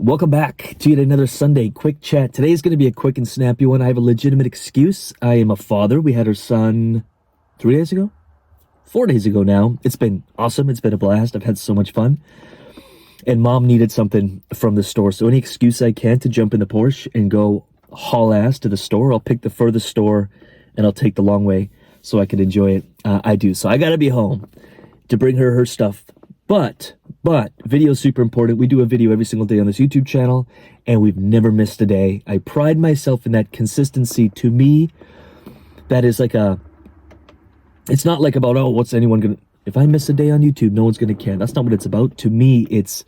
Welcome back to yet another Sunday quick chat. Today is going to be a quick and snappy one. I have a legitimate excuse. I am a father. We had our son 3 days ago? 4 days ago now. It's been awesome. It's been a blast. I've had so much fun. And mom needed something from the store. So any excuse I can to jump in the Porsche and go haul ass to the store. I'll pick the furthest store and I'll take the long way so I can enjoy it. I do. So I got to be home to bring her stuff. But video is super important. We do a video every single day on this YouTube channel, and we've never missed a day. I pride myself in that consistency. To me, that is like it's not like about, oh, what's anyone going to, if I miss a day on YouTube, no one's going to care. That's not what it's about. To me, it's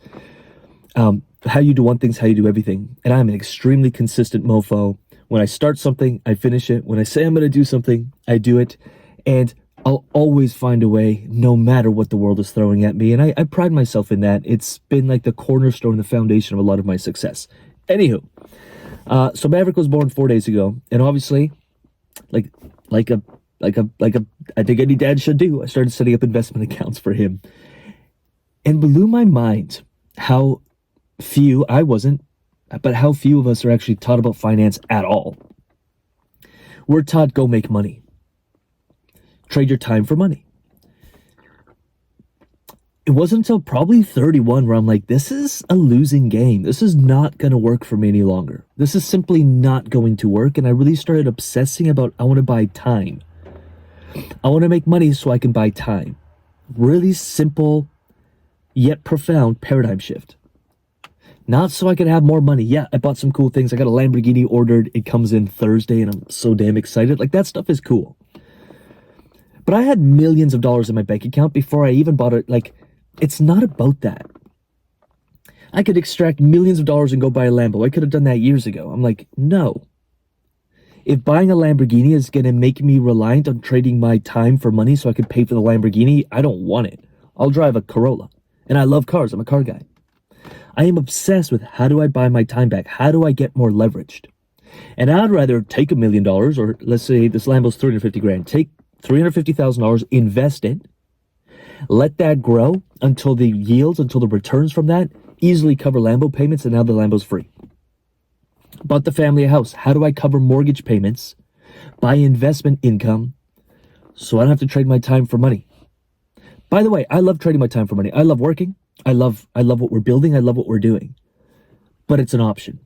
how you do one thing's how you do everything. And I'm an extremely consistent mofo. When I start something, I finish it. When I say I'm going to do something, I do it. And I'll always find a way, no matter what the world is throwing at me. And I pride myself in that. It's been like the cornerstone, the foundation of a lot of my success. Anywho, so Maverick was born 4 days ago. And obviously, like I think any dad should do, I started setting up investment accounts for him. And blew my mind how few, I wasn't, but how few of us are actually taught about finance at all. We're taught, go make money. Trade your time for money. It wasn't until probably 31 where I'm like, this is a losing game. This is not going to work for me any longer. This is simply not going to work. And I really started obsessing about, I want to buy time. I want to make money so I can buy time. Really simple, yet profound paradigm shift. Not so I could have more money. Yeah, I bought some cool things. I got a Lamborghini ordered. It comes in Thursday and I'm so damn excited. Like, that stuff is cool. But I had millions of dollars in my bank account before I even bought it. Like, it's not about that. I could extract millions of dollars and go buy a Lambo. I could have done that years ago. I'm like, no. If buying a Lamborghini is going to make me reliant on trading my time for money so I could pay for the Lamborghini, I don't want it. I'll drive a Corolla. And I love cars. I'm a car guy. I am obsessed with, how do I buy my time back? How do I get more leveraged? And I'd rather take $1 million, or let's say this Lambo's 350 grand. Take $350,000, invest it, let that grow until the yields, until the returns from that easily cover Lambo payments, and now the Lambo's free. Bought the family a house. How do I cover mortgage payments, buy investment income, so I don't have to trade my time for money? By the way, I love trading my time for money. I love working. I love what we're building. I love what we're doing. But it's an option.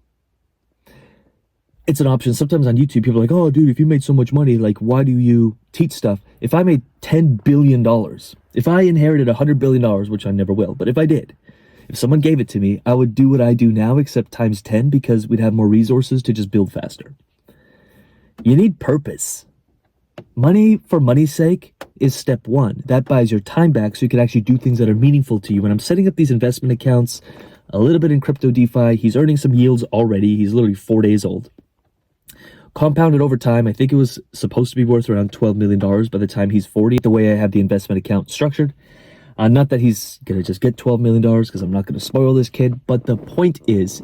It's an option. Sometimes on YouTube, people are like, oh, dude, if you made so much money, like, why do you teach stuff? If I made $10 billion, if I inherited $100 billion, which I never will, but if I did, if someone gave it to me, I would do what I do now, except times 10, because we'd have more resources to just build faster. You need purpose. Money for money's sake is step one. That buys your time back so you can actually do things that are meaningful to you. When I'm setting up these investment accounts, a little bit in crypto DeFi, he's earning some yields already. He's literally 4 days old. Compounded over time, I think it was supposed to be worth around $12 million by the time he's 40, the way I have the investment account structured. Not that he's going to just get $12 million, because I'm not going to spoil this kid, but the point is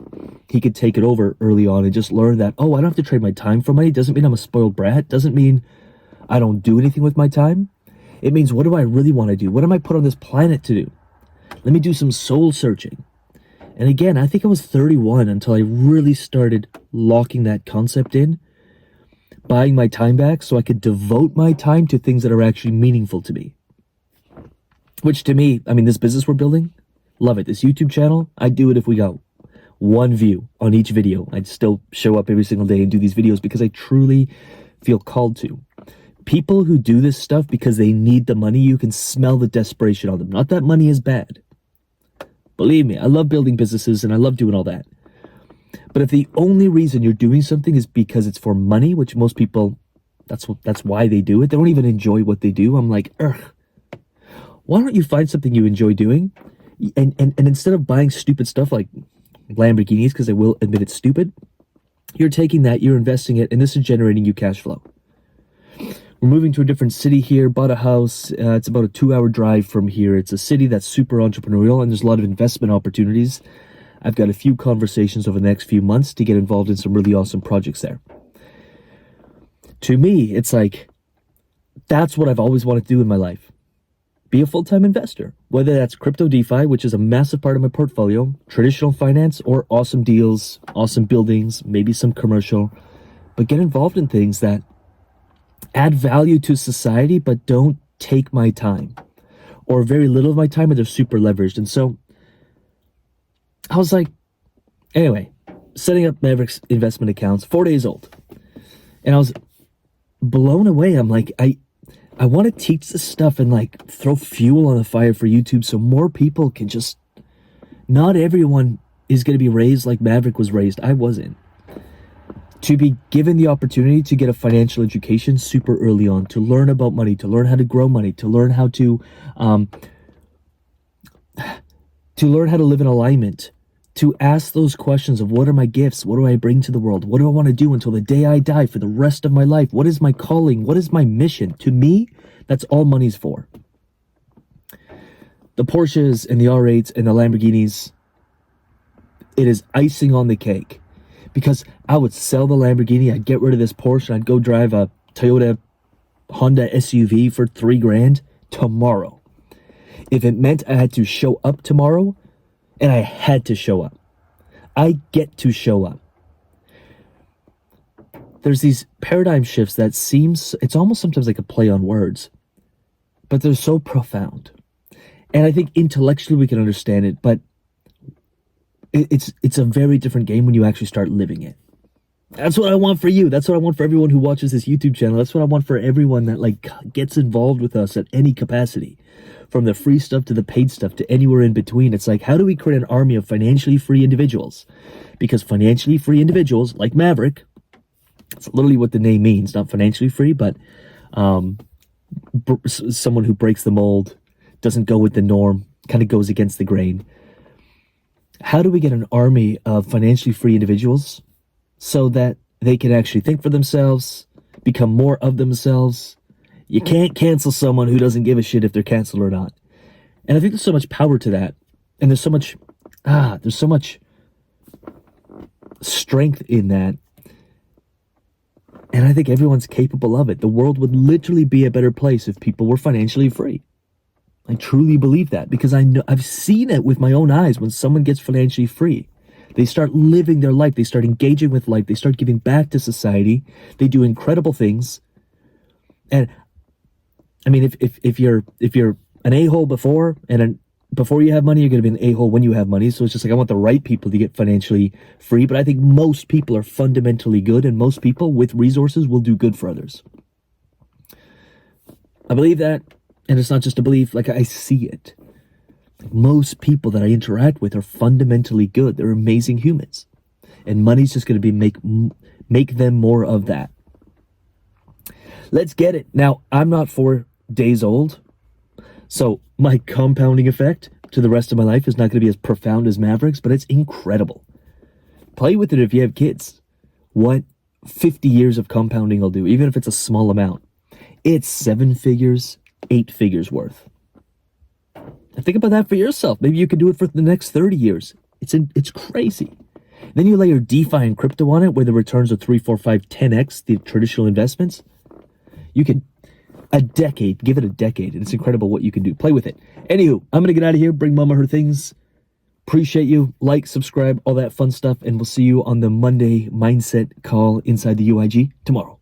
he could take it over early on and just learn that, oh, I don't have to trade my time for money. Doesn't mean I'm a spoiled brat. Doesn't mean I don't do anything with my time. It means, what do I really want to do? What am I put on this planet to do? Let me do some soul searching. And again, I think I was 31 until I really started locking that concept in, buying my time back so I could devote my time to things that are actually meaningful to me. Which to me, I mean, this business we're building, love it. This YouTube channel, I'd do it if we got one view on each video. I'd still show up every single day and do these videos because I truly feel called to. People who do this stuff because they need the money, you can smell the desperation on them. Not that money is bad. Believe me, I love building businesses and I love doing all that. But if the only reason you're doing something is because it's for money, which most people, that's why they do it. They don't even enjoy what they do. I'm like, ugh. Why don't you find something you enjoy doing? And instead of buying stupid stuff like Lamborghinis, because I will admit it's stupid, you're taking that, you're investing it, and this is generating you cash flow. We're moving to a different city here, bought a house. It's about a 2-hour drive from here. It's a city that's super entrepreneurial, and there's a lot of investment opportunities. I've got a few conversations over the next few months to get involved in some really awesome projects there. To me, it's like, that's what I've always wanted to do in my life. be a full-time investor, whether that's crypto DeFi, which is a massive part of my portfolio, traditional finance, or awesome deals, awesome buildings, maybe some commercial, but get involved in things that add value to society, but don't take my time or very little of my time, and they're super leveraged. And so I was like, anyway, setting up Maverick's investment accounts, 4 days old. And I was blown away. I'm like, I want to teach this stuff and like throw fuel on the fire for YouTube so more people can just, not everyone is going to be raised like Maverick was raised. I wasn't. To be given the opportunity to get a financial education super early on, to learn about money, to learn how to grow money, to learn how to live in alignment, to ask those questions of what are my gifts? What do I bring to the world? What do I want to do until the day I die for the rest of my life? What is my calling? What is my mission? To me, that's all money's for. The Porsches and the R8s and the Lamborghinis, it is icing on the cake. Because I would sell the Lamborghini, I'd get rid of this Porsche, and I'd go drive a Toyota Honda SUV for $3,000 tomorrow. If it meant I had to show up tomorrow, and I had to show up. I get to show up. There's these paradigm shifts that seems, it's almost sometimes like a play on words, but they're so profound. And I think intellectually we can understand it, but it's a very different game when you actually start living it. That's what I want for you. That's what I want for everyone who watches this YouTube channel. That's what I want for everyone that like gets involved with us at any capacity, from the free stuff to the paid stuff to anywhere in between. It's like, how do we create an army of financially free individuals? Because financially free individuals like Maverick, it's literally what the name means, not financially free, but someone who breaks the mold, doesn't go with the norm, kind of goes against the grain. How do we get an army of financially free individuals so that they can actually think for themselves, become more of themselves? You can't cancel someone who doesn't give a shit if they're canceled or not. And I think there's so much power to that. And there's so much strength in that. And I think everyone's capable of it. The world would literally be a better place if people were financially free. I truly believe that, because I know I've seen it with my own eyes. When someone gets financially free, they start living their life. They start engaging with life. They start giving back to society. They do incredible things. And I mean, if you're an a-hole before before you have money, you're going to be an a-hole when you have money. So it's just like, I want the right people to get financially free. But I think most people are fundamentally good, and most people with resources will do good for others. I believe that. And it's not just a belief, like I see it. Most people that I interact with are fundamentally good. They're amazing humans. And money's just going to make them more of that. Let's get it. Now, I'm not 4 days old, so my compounding effect to the rest of my life is not going to be as profound as Maverick's, but it's incredible. Play with it if you have kids. What 50 years of compounding will do, even if it's a small amount. It's 7 figures, 8 figures worth. And think about that for yourself. Maybe you could do it for the next 30 years. It's crazy. Then you layer DeFi and crypto on it, where the returns are 3, 4, 5, 10x the traditional investments. You can give it a decade, and it's incredible what you can do. Play with it. Anywho, I'm going to get out of here, bring Mama her things. Appreciate you. Like, subscribe, all that fun stuff, and we'll see you on the Monday mindset call inside the UIG tomorrow.